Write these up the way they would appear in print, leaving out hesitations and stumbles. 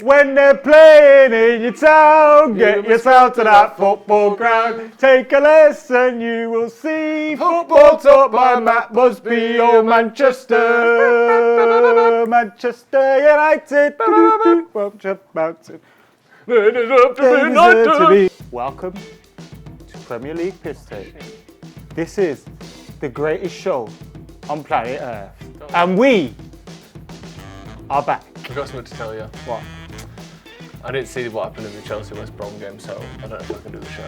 When they're playing in your town, get yourself to that football ground. Take a lesson, you will see. Football taught by Matt Busby, oh Manchester. Manchester United. Welcome to Premier League Pisstake. This is the greatest show on planet Earth. And we are back. I've got something to tell you. What? I didn't see what happened in the Chelsea-West Brom game, so I don't know if I can do the show.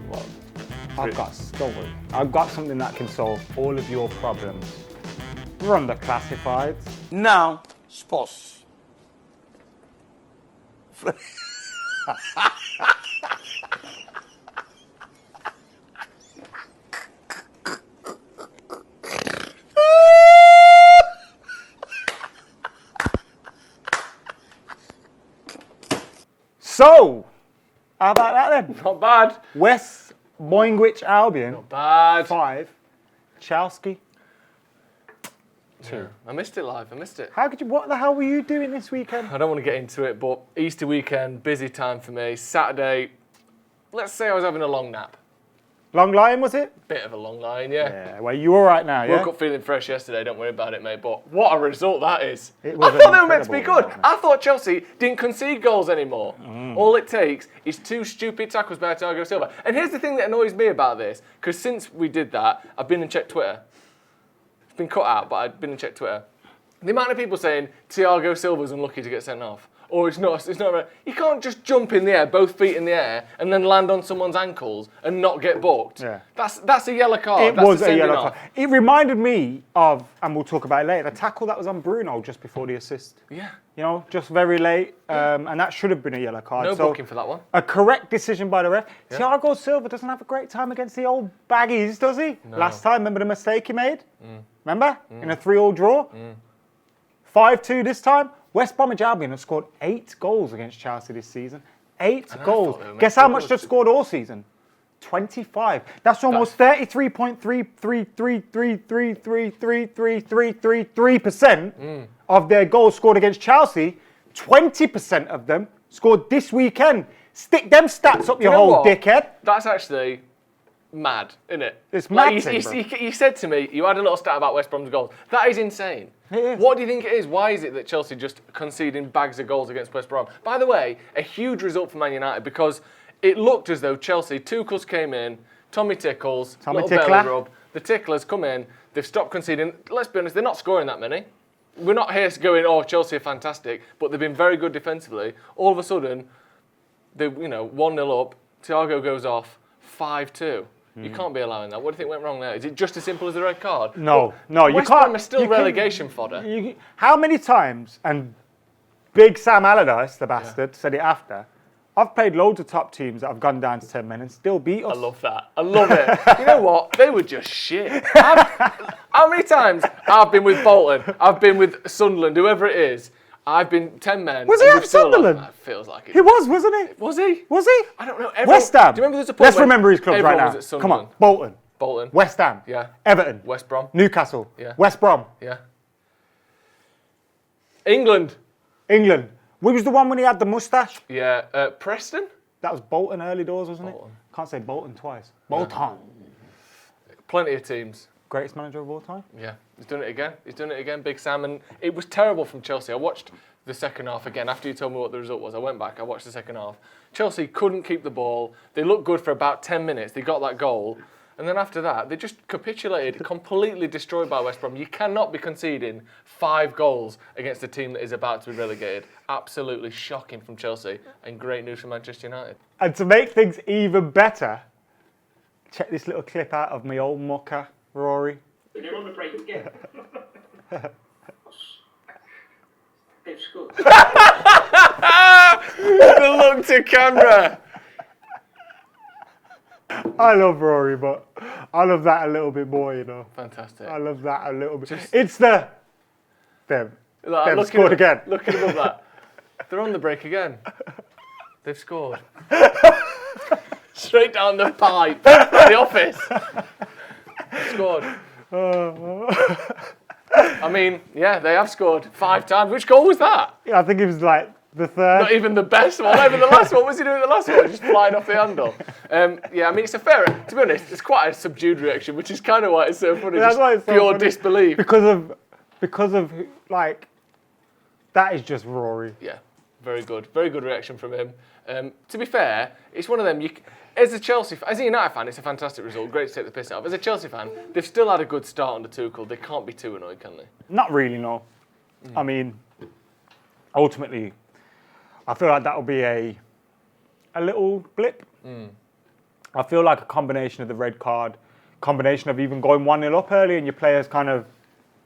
What? I've got a story. I've got something that can solve all of your problems. We're on the classifieds. Now, sports. So, how about that then? Not bad. West Boingwich Albion, Not bad. 5. Chelsea, 2. Yeah. I missed it live. I missed it. What the hell were you doing this weekend? I don't want to get into it, but Easter weekend, busy time for me. Saturday, let's say I was having a long nap. Long line, was it? Bit of a long line, yeah. Yeah, well, you all right now, yeah? Woke up feeling fresh yesterday, don't worry about it, mate. But what a result that is. It was I thought they were meant to be incredible good. result, I thought Chelsea didn't concede goals anymore. All it takes is 2 stupid tackles by Thiago Silva. And here's the thing that annoys me about this, because since we did that, I've been and checked Twitter. It's been cut out, but I've been and checked Twitter. The amount of people saying Thiago Silva's unlucky to get sent off. Or it's not right. You can't just jump in the air, both feet in the air, and then land on someone's ankles and not get booked. Yeah. That's a yellow card. It That's was a sending yellow off. card. It reminded me of, and we'll talk about it later, the tackle that was on Bruno just before the assist. Yeah. You know, just very late, and that should have been a yellow card. No booking for that one. A correct decision by the ref. Yeah. Thiago Silva doesn't have a great time against the old baggies, does he? No. Last time, remember the mistake he made? Remember? In a 3-3 draw? 5-2 this time. West Bromwich Albion have scored 8 goals against Chelsea this season. 8 goals. Guess how much they've scored all season? 25. That's almost 33.3333333333% of their goals scored against Chelsea. 20% of them scored this weekend. Stick them stats up your hole, dickhead. That's actually mad, isn't it? It's mad. You said to me, you had a little stat about West Brom's goals. That is insane. It is. What do you think it is? Why is it that Chelsea just conceding bags of goals against West Brom? By the way, a huge result for Man United because it looked as though Chelsea, Tuchel came in, Tommy Tickles, little belly rub, the Ticklers come in, they've stopped conceding. Let's be honest, they're not scoring that many. We're not here going, oh, Chelsea are fantastic, but they've been very good defensively. All of a sudden, they're 1-0 up, Thiago goes off, 5-2. You can't be allowing that. What do you think went wrong there? Is it just as simple as the red card? No, you can't. West Brom is still relegation fodder. How many times, and big Sam Allerdyce, the bastard, said it after, I've played loads of top teams that have gone down to 10 men and still beat us. I love that. I love it. You know what? They were just shit. How many times I've been with Bolton, I've been with Sunderland, whoever it is, I've been 10 men. Was he at Sunderland? It feels like it. He was, wasn't he? Was he? Was he? I don't know. West Ham. Do you remember there's a point Let's remember his clubs right now. Come on. Bolton. West Ham. Yeah. Everton. West Brom. Newcastle. Yeah. West Brom. Yeah. England. What was the one when he had the moustache? Yeah. Preston? That was Bolton early doors, wasn't Bolton. it? Can't say Bolton twice. Bolton. Plenty of teams. Greatest manager of all time? Yeah, he's done it again. Big Sam. And it was terrible from Chelsea. I watched the second half again. After you told me what the result was, I went back, I watched the second half. Chelsea couldn't keep the ball. They looked good for about 10 minutes. They got that goal. And then after that, they just capitulated, completely destroyed by West Brom. You cannot be conceding 5 goals against a team that is about to be relegated. Absolutely shocking from Chelsea. And great news for Manchester United. And to make things even better, check this little clip out of my old mucker, Rory. They're on the break again. They've scored. The look to camera. I love Rory, but I love that a little bit more, you know. Fantastic. I love that a little bit. It's the... They've scored again. Looking above that. They're on the break again. They've scored. Straight down the pipe. The office. They've scored. I mean, yeah, they have scored 5 times. Which goal was that? Yeah, I think it was like the third. Not even the best one. Not even the last one. What was he doing at the last one? Just flying off the handle. Yeah, I mean, it's a fair. To be honest, it's quite a subdued reaction, which is kind of why it's so funny. That's just why it's so pure funny. disbelief. Because of like, that is just Rory. Yeah, very good reaction from him. To be fair, it's one of them. As a Chelsea, as a United fan, it's a fantastic result. Great to take the piss out of. As a Chelsea fan, they've still had a good start under Tuchel. They can't be too annoyed, can they? Not really, no. I mean, ultimately, I feel like that'll be a little blip. I feel like a combination of the red card, combination of even going 1-0 up early and your players kind of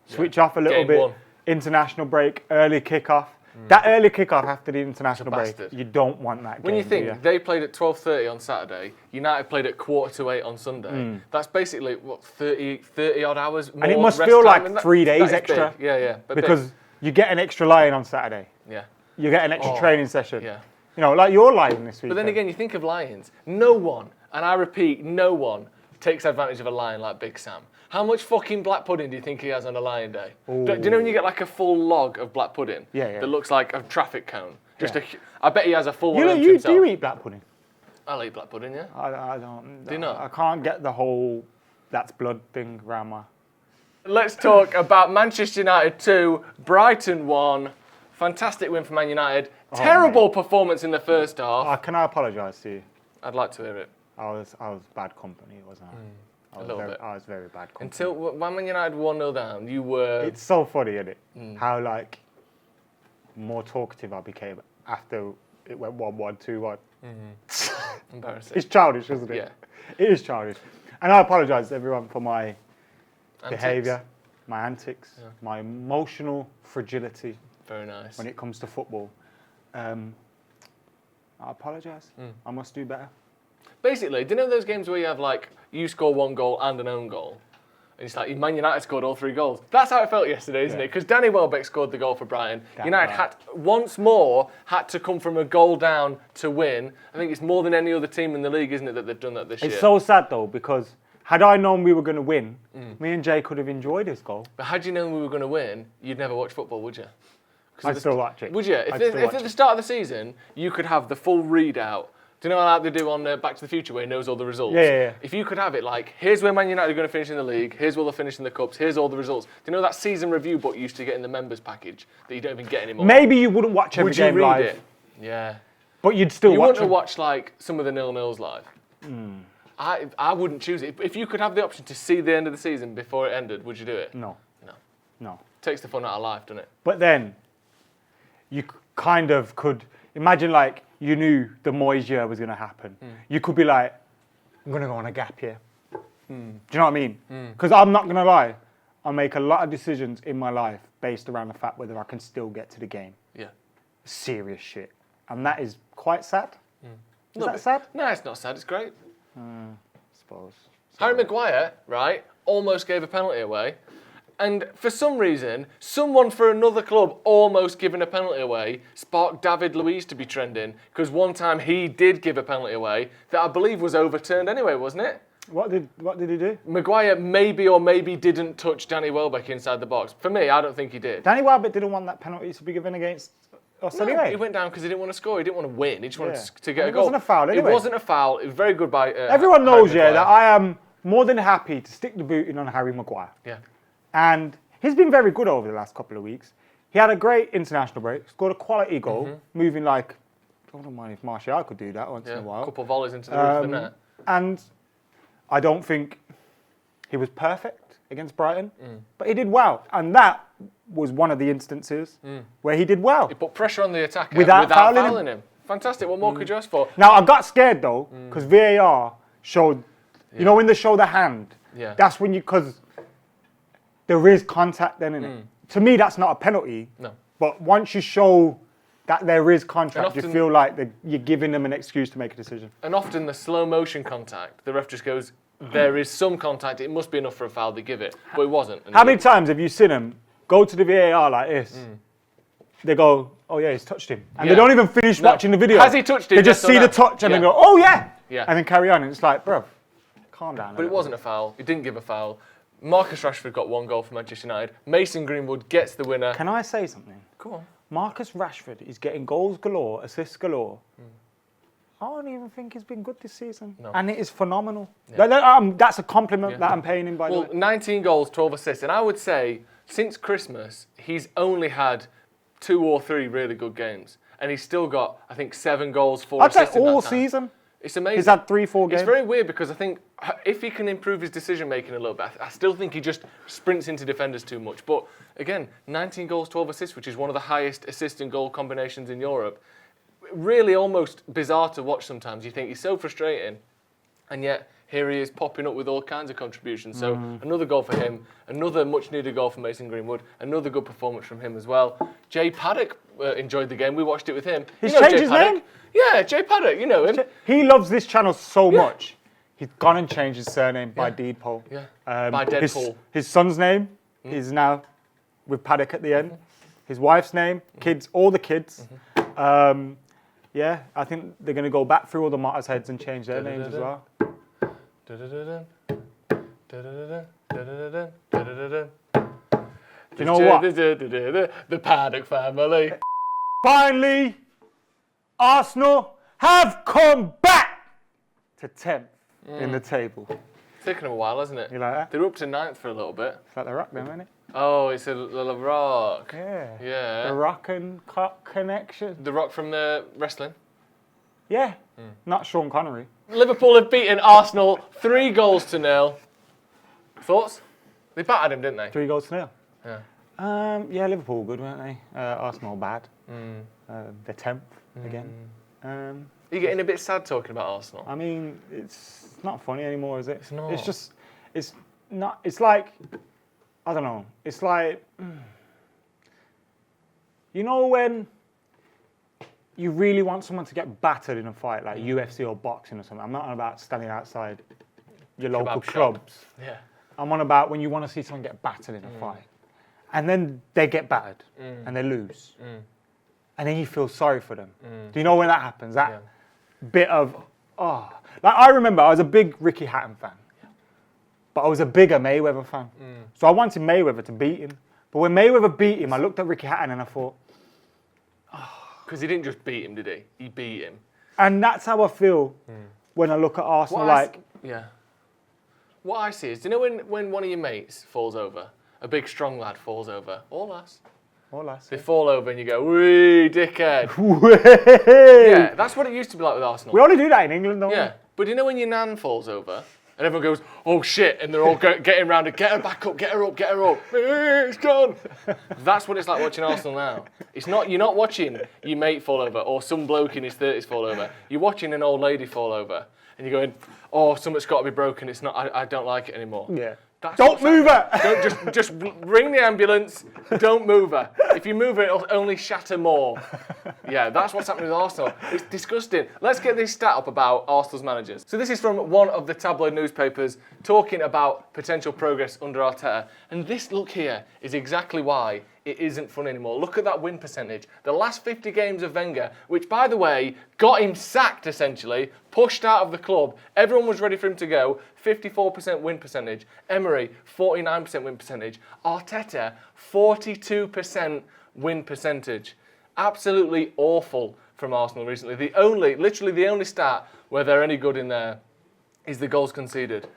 switch off a little Game bit. one. International break, early kick-off. That early kick-off after the international break, bastard. you don't want that game, When you think do you? they played at 12:30 on Saturday, United played at 7:45 on Sunday. That's basically what 30 odd hours more. And it must rest feel time, like and 3 days that is extra. big. Yeah, but Because big. you get an extra lie-in on Saturday. Yeah. You get an extra training session. Yeah. You know, like you're lying this week. But then again, you think of lions. No one, and I repeat, no one takes advantage of a lion like Big Sam. How much fucking black pudding do you think he has on a lion day? Do you know when you get like a full log of black pudding? Yeah. That looks like a traffic cone. Yeah. I bet he has a full one do himself. you eat black pudding? I'll eat black pudding, yeah. I don't. Do you not? I can't get the whole that's blood thing around my. Let's talk about Manchester United 2, Brighton 1. Fantastic win for Man United. Terrible performance in the first half. Can I apologise to you? I'd like to hear it. I was bad company, wasn't I? A little bit. I was very bad company. Until when Man United 1-0 down, you were... It's so funny, isn't it? How like more talkative I became after it went 1-1, 2-1. Embarrassing. It's childish, isn't it? Yeah. It is childish. And I apologise to everyone for my Antics. behaviour, my antics, my emotional fragility Very nice. when it comes to football. I apologise. I must do better. Basically, do you know those games where you have like, you score 1 goal and an own goal? And it's like, Man United scored all 3 goals. That's how it felt yesterday, isn't it? Because Danny Welbeck scored the goal for Brighton. United had to come from a goal down to win. I think it's more than any other team in the league, isn't it, that they've done that this year? It's so sad though, because had I known we were going to win, me and Jay could have enjoyed this goal. But had you known we were going to win, you'd never watch football, would you? I'd still watch it. Would you? If at the start of the season, you could have the full readout. Do you know how they do on Back to the Future where he knows all the results? Yeah. If you could have it like, here's where Man United are going to finish in the league, here's where they'll finish in the Cups, here's all the results. Do you know that season review book you used to get in the members package that you don't even get anymore? Maybe you wouldn't watch every Would you game read live. it? Yeah. But you'd still You watch wouldn't them. watch like some of the 0-0s live. I wouldn't choose it. If you could have the option to see the end of the season before it ended, would you do it? No. Takes the fun out of life, doesn't it? But then, you kind of could imagine like you knew the Moyes year was going to happen. You could be like, I'm going to go on a gap year. Do you know what I mean? Because I'm not going to lie, I make a lot of decisions in my life based around the fact whether I can still get to the game. Yeah. Serious shit. And that is quite sad. Is that bit. sad? No, it's not sad. It's great. I suppose. Harry Maguire, right, almost gave a penalty away. And for some reason, someone for another club almost giving a penalty away sparked David Luiz to be trending. Because one time he did give a penalty away that I believe was overturned anyway, wasn't it? What did he do? Maguire maybe didn't touch Danny Welbeck inside the box. For me, I don't think he did. Danny Welbeck didn't want that penalty to be given against us anyway. He went down because he didn't want to score. He didn't want to win. He just wanted to get And a it goal. wasn't a foul anyway. It wasn't a foul. It was very good by Everyone knows, Harry Maguire. that I am more than happy to stick the boot in on Harry Maguire. Yeah. And he's been very good over the last couple of weeks. He had a great international break, scored a quality goal, moving like, I don't mind if Martial could do that once in a while. A couple of volleys into the roof of the net. And I don't think he was perfect against Brighton, but he did well. And that was one of the instances where he did well. He put pressure on the attacker Without without fouling fouling him. Fantastic. What more could you ask for? Now, I got scared though, because VAR showed, you know when they show the hand? Yeah. That's when because there is contact then, innit? To me, that's not a penalty. No. But once you show that there is contact, often- you feel like you're giving them an excuse to make a decision. And often the slow motion contact, the ref just goes, there is some contact, it must be enough for a foul, they give it. But it wasn't. And How many times have you seen them go to the VAR like this? They go, oh yeah, he's touched him. And they don't even finish watching the video. Has he touched him? They just Yes or see no? the touch and Yeah. they go, oh yeah! Yeah. And then carry on. And it's like, bro, calm down. But it wasn't a foul. He didn't give a foul. Marcus Rashford got 1 goal for Manchester United. Mason Greenwood gets the winner. Can I say something? Go on. Marcus Rashford is getting goals galore, assists galore. I don't even think he's been good this season. No. And it is phenomenal. Yeah. That's a compliment that I'm paying him, by the way. 19 goals, 12 assists. And I would say, since Christmas, he's only had 2 or 3 really good games. And he's still got, I think, 7 goals, 4 assists. I'd say all in that time. season. It's amazing. He's had 3-4 games. It's very weird because I think if he can improve his decision making a little bit, I still think he just sprints into defenders too much. But again, 19 goals, 12 assists, which is one of the highest assist and goal combinations in Europe. Really almost bizarre to watch sometimes. You think he's so frustrating, and yet here he is popping up with all kinds of contributions. So another goal for him, another much needed goal for Mason Greenwood, another good performance from him as well. Jay Paddock enjoyed the game. We watched it with him. He's changed Jay his Paddock? name? Yeah, Jay Paddock, you know him. He loves this channel so much. He's gone and changed his surname by deed poll. Yeah, by Deadpool. His son's name is now with Paddock at the end. His wife's name, kids, all the kids. Yeah, I think they're going to go back through all the martyrs' heads and change their names as well. You know what? The Paddock family. Finally, Arsenal have come back to 10th in the table. It's taken them a while, hasn't it? You like that? They were up to 9th for a little bit. It's like the Rock then, isn't it? Oh, it's a little rock. Yeah. Yeah. The Rock and Cock connection. The Rock from the wrestling. Yeah. Not Sean Connery. Liverpool have beaten Arsenal 3-0. Thoughts? They battered him, didn't they? 3-0. Yeah. Yeah, Liverpool good, weren't they? Arsenal bad. They're 10th again. Are you getting a bit sad talking about Arsenal? I mean, it's not funny anymore, is it? It's not. It's just, it's not, it's like, I don't know. It's like, you know when you really want someone to get battered in a fight, like UFC or boxing or something. I'm not on about standing outside your local Kebab shop. clubs. Yeah. I'm on about when you want to see someone get battered in a fight. And then they get battered and they lose. And then you feel sorry for them. Do you know when that happens? That bit of, Like I remember I was a big Ricky Hatton fan. But I was a bigger Mayweather fan. So I wanted Mayweather to beat him. But when Mayweather beat him, I looked at Ricky Hatton and I thought, Because he didn't just beat him, did he? He beat him. and that's how I feel when I look at Arsenal. What I see is, do you know when one of your mates falls over, a big strong lad falls over, or lass, they fall over and you go, wee, dickhead. Yeah, that's what it used to be like with Arsenal. We only do that in England, don't Yeah, but you know when your nan falls over and everyone goes, oh shit, and they're all getting around to get her back up, get her up. It's gone. That's what it's like watching Arsenal now. It's not, you're not watching your mate fall over or some bloke in his 30s fall over. You're watching an old lady fall over and you're going, oh, something's got to be broken. It's not, I don't like it anymore. Yeah. That's Don't move her! Don't just ring the ambulance. Don't move her. If you move her, it'll only shatter more. Yeah, that's what's happening with Arsenal. It's disgusting. Let's get this stat up about Arsenal's managers. So this is from one of the tabloid newspapers talking about potential progress under Arteta. And this look here is exactly why it isn't fun anymore. Look at that win percentage. The last 50 games of Wenger, which by the way, got him sacked essentially, pushed out of the club. Everyone was ready for him to go. 54% win percentage. Emery, 49% win percentage. Arteta, 42% win percentage. Absolutely awful from Arsenal recently. Literally the only stat where they're any good in there is the goals conceded.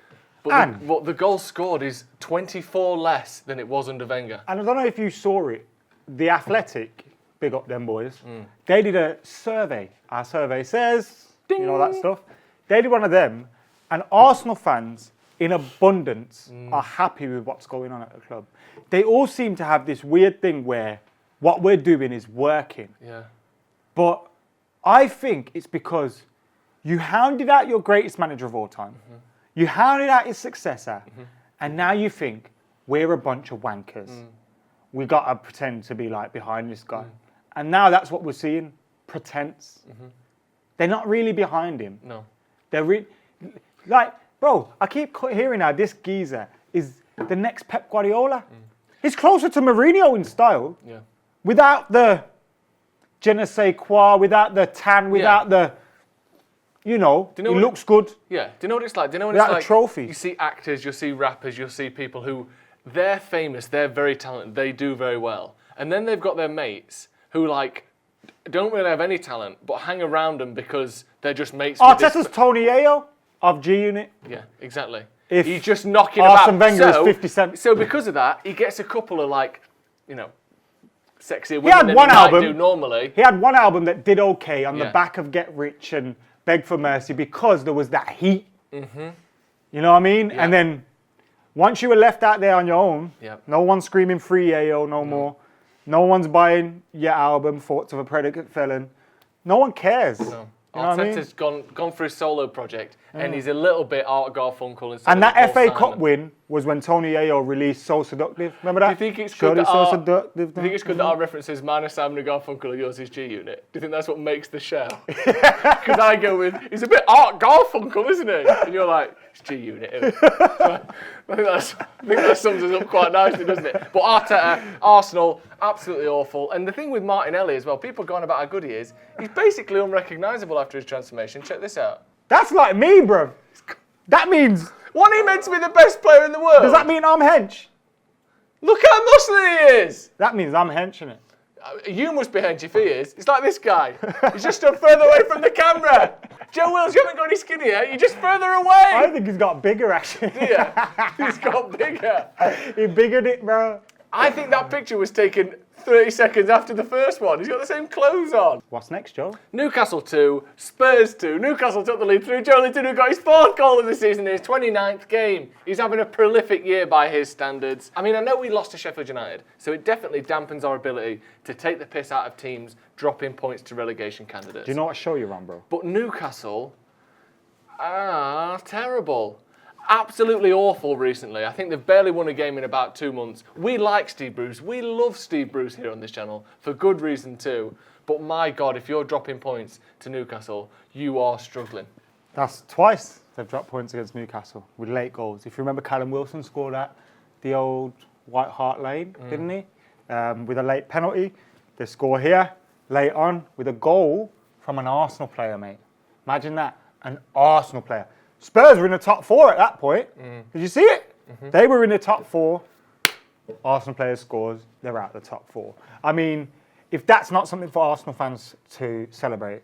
But the goals scored is 24 less than it was under Wenger. And I don't know if you saw it. The Athletic, big up them boys, they did a survey. Our survey says, you know that stuff. They did one of them, and Arsenal fans, in abundance, are happy with what's going on at the club. They all seem to have this weird thing where what we're doing is working. Yeah. But I think it's because you hounded out your greatest manager of all time. You hounded out his successor, and now you think we're a bunch of wankers. We got to pretend to be like behind this guy. And now that's what we're seeing, pretense. They're not really behind him. No. They're like, bro, I keep hearing now this geezer is the next Pep Guardiola. He's closer to Mourinho in style. Yeah. Without the je ne sais quoi, without the tan, without the... he looks good. Yeah. Do you know what it's like? Do you know when They're it's at a like trophy. you see actors, you'll see rappers, you'll see people who they're famous, they're very talented, they do very well, and then they've got their mates who like don't really have any talent but hang around them because they're just mates. Arteta's Tony Ayo of G Unit. Yeah, exactly. If He's just knocking Arsene about. Wenger is 50 Cent. So because of that, he gets a couple of like, sexier women He had than one he album. might do normally. He had one album that did okay on the Yeah. back of Get Rich and Beg for Mercy because there was that heat. Mm-hmm. You know what I mean? Yeah. And then once you were left out there on your own, Yeah. no one's screaming free Ayo no more. No one's buying your album, Thoughts of a Predicate Felon. No one cares. No. You know what I mean? Arteta's gone for his solo project, and he's a little bit Art Garfunkel instead And of that Paul FA Cup Simon. win was when Tony Ayo released So Seductive. Remember that? Do you think it's Shorty good that So our, Seductive. do you think it's good that our references mine are Simon and Garfunkel and yours is G Unit? Do you think that's what makes the show? Because I go with, he's a bit Art Garfunkel, isn't he? And you're like, it's G Unit. I think that sums us up quite nicely, doesn't it? But Arteta, Arsenal, absolutely awful. And the thing with Martinelli as well, people are going about how good he is. He's basically unrecognisable after his transformation. Check this out. That's like me, bro. That means... Wasn't he meant to be the best player in the world? Does that mean I'm hench? Look how muscly he is. That means I'm henching it. You must be hench if he is. It's like this guy. He's just stood further away from the camera. Joe Wills, you haven't got any skinnier. You're just further away. I think he's got bigger, actually. Yeah, he's got bigger. He biggered it, bro. I think that picture was taken 30 seconds after the first one. He's got the same clothes on. What's next, Joe? Newcastle 2, Spurs 2. Newcastle took the lead through Joe Linton, who got his 4th goal of the season in his 29th game. He's having a prolific year by his standards. I mean, I know we lost to Sheffield United, so it definitely dampens our ability to take the piss out of teams dropping points to relegation candidates. Do you know what show you're on, bro? But Newcastle, terrible. Absolutely awful recently. I think they've barely won a game in about 2 months. We like Steve Bruce. We love Steve Bruce here on this channel for good reason too. But my God, if you're dropping points to Newcastle, you are struggling. That's twice they've dropped points against Newcastle with late goals. If you remember, Callum Wilson scored at the old White Hart Lane, didn't he? With a late penalty. They score here, late on, with a goal from an Arsenal player, mate. Imagine that, an Arsenal player. Spurs were in the top 4 at that point. Did you see it? Mm-hmm. They were in the top 4. Arsenal players scores, they're out the top 4. I mean, if that's not something for Arsenal fans to celebrate,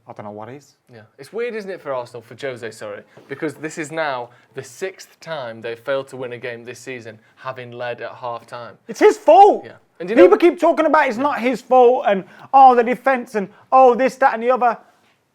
I don't know what is. Yeah, it's weird, isn't it, for Arsenal, for Jose, sorry, because this is now the 6th time they've failed to win a game this season, having led at half-time. It's his fault. Yeah. And People keep talking about it's not his fault and, the defence and, this, that and the other.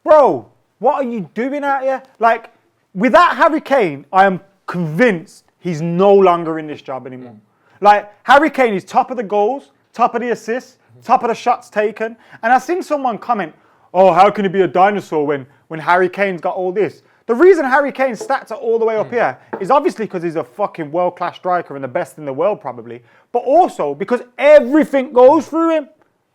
Bro, what are you doing out here? Like, without Harry Kane, I am convinced he's no longer in this job anymore. Like, Harry Kane is top of the goals, top of the assists, top of the shots taken. And I've seen someone comment, how can he be a dinosaur when Harry Kane's got all this? The reason Harry Kane's stats are all the way up here is obviously because he's a fucking world-class striker and the best in the world probably, but also because everything goes through him.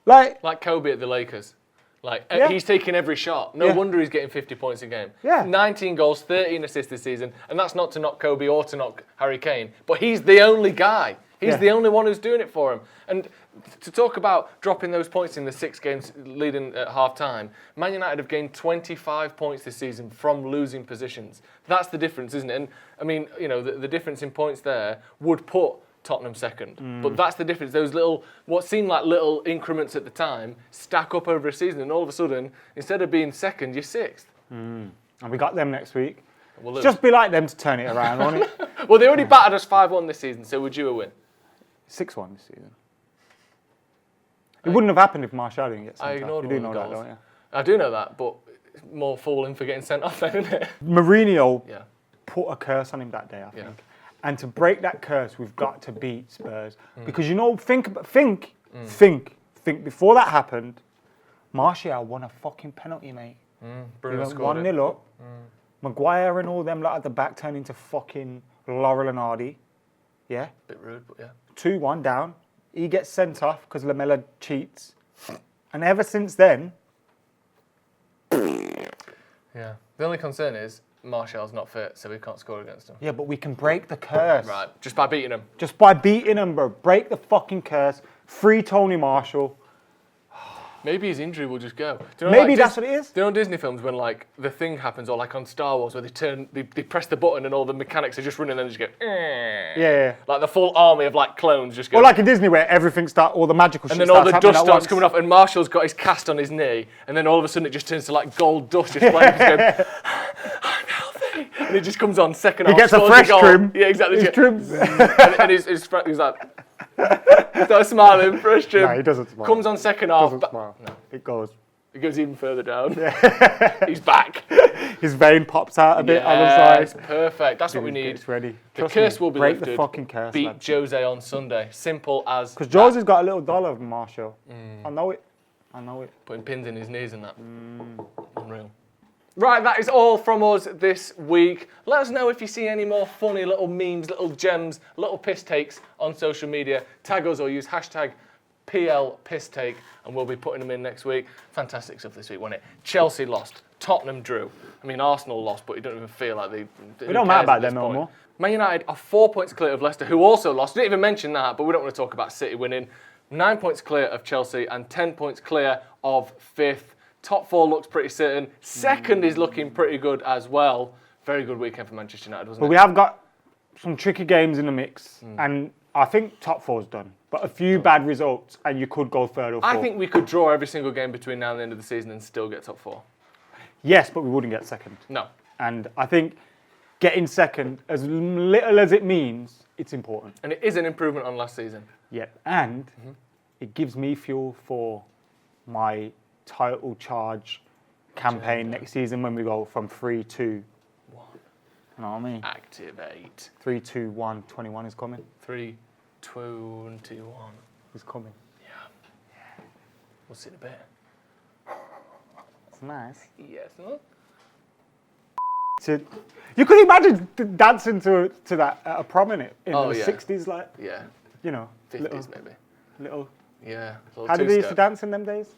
Like Kobe at the Lakers. Yeah. He's taking every shot. No wonder he's getting 50 points a game. Yeah. 19 goals, 13 assists this season. And that's not to knock Kobe or to knock Harry Kane. But he's the only guy. He's the only one who's doing it for him. And to talk about dropping those points in the 6 games leading at half-time, Man United have gained 25 points this season from losing positions. That's the difference, isn't it? And, I mean, the difference in points there would put Tottenham second. But that's the difference. Those what seemed like little increments at the time, stack up over a season, and all of a sudden, instead of being second, you're 6th. And we got them next week. We'll lose. Just be like them to turn it around, won't it? Well, they already battered us 5-1 this season, so would you a win? 6-1 this season. It wouldn't have happened if Martial didn't get sent off. ignored You do all know the that, goals. don't you? I do know that, but it's more falling for getting sent off then, isn't it? Mourinho Yeah. put a curse on him that day, I think. Yeah. And to break that curse, we've got to beat Spurs. Because, think before that happened, Martial won a fucking penalty, mate. Bruno He went scored 1-0 up. Maguire and all them lot at the back turned into fucking Laurel and Hardy. Yeah? Bit rude, but yeah. 2-1 down. He gets sent off because Lamella cheats. And ever since then... Yeah. The only concern is Martial's not fit, so we can't score against him. Yeah, but we can break the curse. Right, just by beating him. Just by beating him, bro. Break the fucking curse. Free Tony Marshall. Maybe his injury will just go. Do you know, Maybe like, that's what it is. Do you know in Disney films when like the thing happens, or like on Star Wars where they press the button and all the mechanics are just running and they just go. Yeah. Like the full army of like clones just go. Or like in Disney where everything all the magical shit and then all the starts happening dust at starts once. coming off, and Marshall's got his cast on his knee, and then all of a sudden it just turns to like gold dust just flying. Just I'm healthy, and it just comes on second half. He gets a scores fresh goal. trim. Yeah, exactly. His trims. and he's like, starts smiling, fresh trim. No, he doesn't smile. Comes on second half. Doesn't smile. No, It goes. it goes even further down. He's back. His vein pops out a bit on the Yes, side. perfect. That's what we need. It's ready. The Trust curse me, will be break lifted. the fucking curse, Beat Jose on Sunday. Simple as. Because Jose's got a little dollar of Marshall. I know it. Putting pins in his knees and that. Unreal. Right, that is all from us this week. Let us know if you see any more funny little memes, little gems, little piss takes on social media. Tag us or use hashtag #PLPissTake and we'll be putting them in next week. Fantastic stuff this week, wasn't it? Chelsea lost. Tottenham drew. I mean, Arsenal lost, but you don't even feel like they... It don't matter about them no more. Man United are 4 points clear of Leicester, who also lost. We didn't even mention that, but we don't want to talk about City winning. 9 points clear of Chelsea and 10 points clear of 5th. Top 4 looks pretty certain. Second is looking pretty good as well. Very good weekend for Manchester United, wasn't it? But we have got some tricky games in the mix, and I think top 4's done. But a few bad results, and you could go third or fourth. I think we could draw every single game between now and the end of the season and still get top 4. Yes, but we wouldn't get second. No. And I think getting second, as little as it means, it's important. And it is an improvement on last season. Yeah, and it gives me fuel for my title charge campaign next season when we go from 3, 2, 1. You know what I mean? Activate. 3, 2, 1, 21 is coming. 3, 2, 1. Is coming. Yeah. We'll see in a bit. It's nice. Yes. Huh? You could imagine dancing to that at a prom in the 60s, like, Yeah. you know. 50s maybe. Little. Yeah. How did they used to dance in them days?